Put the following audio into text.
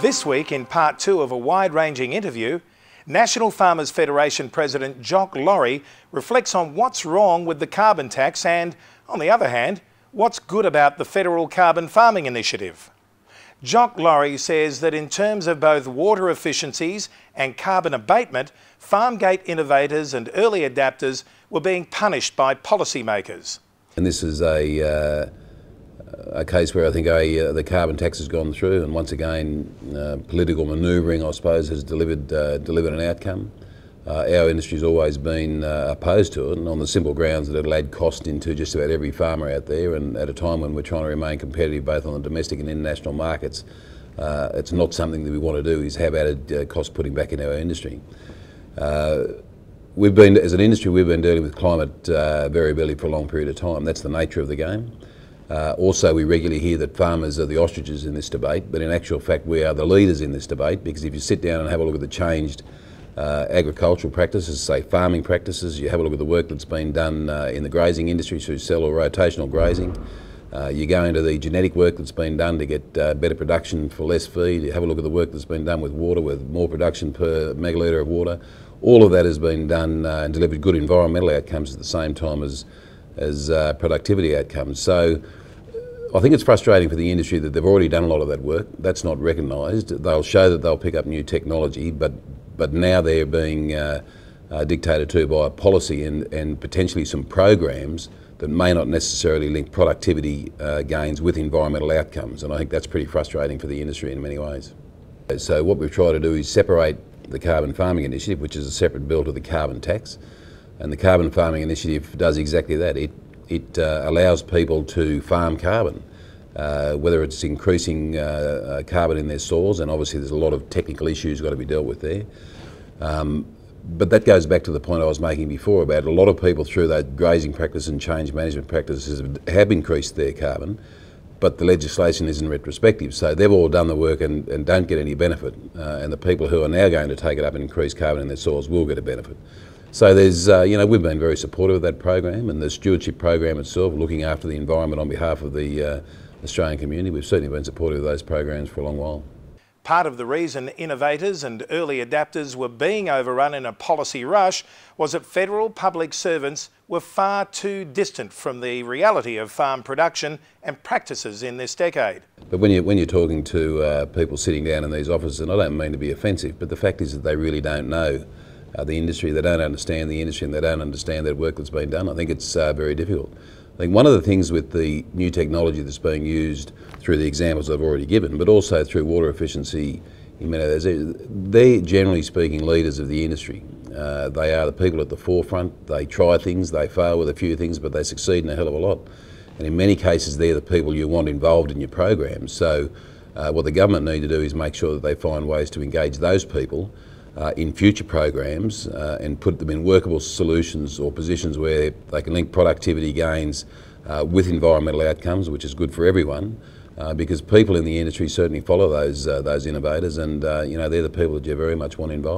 This week, in part two of a wide-ranging interview, National Farmers Federation President Jock Laurie reflects on what's wrong with the carbon tax and, on the other hand, what's good about the federal carbon farming initiative. Jock Laurie says that in terms of both water efficiencies and carbon abatement, farm gate innovators and early adapters were being punished by policymakers. And this is a case where I think the carbon tax has gone through, and once again political manoeuvring, I suppose, has delivered an outcome. Our industry's always been opposed to it, and on the simple grounds that it'll add cost into just about every farmer out there, and at a time when we're trying to remain competitive both on the domestic and international markets, it's not something that we want to do, is have added cost putting back into our industry. As an industry, we've been dealing with climate variability for a long period of time. That's the nature of the game. Also, we regularly hear that farmers are the ostriches in this debate, but in actual fact we are the leaders in this debate, because if you sit down and have a look at the changed agricultural practices, say farming practices, you have a look at the work that's been done in the grazing industry through cell or rotational grazing, you go into the genetic work that's been done to get better production for less feed, you have a look at the work that's been done with water, with more production per megalitre of water. All of that has been done and delivered good environmental outcomes at the same time as productivity outcomes. So I think it's frustrating for the industry that they've already done a lot of that work. That's not recognised. They'll show that they'll pick up new technology, but now they're being dictated to by a policy and potentially some programs that may not necessarily link productivity gains with environmental outcomes, and I think that's pretty frustrating for the industry in many ways. So what we've tried to do is separate the Carbon Farming Initiative, which is a separate bill to the carbon tax, and the Carbon Farming Initiative does exactly that. It allows people to farm carbon, whether it's increasing carbon in their soils, and obviously there's a lot of technical issues got to be dealt with there. But that goes back to the point I was making before about a lot of people through that grazing practice and change management practices have increased their carbon, but the legislation isn't retrospective, so they've all done the work and don't get any benefit, and the people who are now going to take it up and increase carbon in their soils will get a benefit. So there's, we've been very supportive of that program, and the stewardship program itself, looking after the environment on behalf of the Australian community, we've certainly been supportive of those programs for a long while. Part of the reason innovators and early adapters were being overrun in a policy rush was that federal public servants were far too distant from the reality of farm production and practices in this decade. But when you're talking to people sitting down in these offices, and I don't mean to be offensive, but the fact is that they really don't know the industry, they don't understand the industry, and they don't understand that work that's been done. I think it's very difficult. I think one of the things with the new technology that's being used through the examples I've already given, but also through water efficiency, they're generally speaking leaders of the industry. They are the people at the forefront. They try things, they fail with a few things, but they succeed in a hell of a lot. And in many cases they're the people you want involved in your programs. So what the government need to do is make sure that they find ways to engage those people in future programs and put them in workable solutions or positions where they can link productivity gains with environmental outcomes, which is good for everyone, because people in the industry certainly follow those innovators, and they're the people that you very much want involved.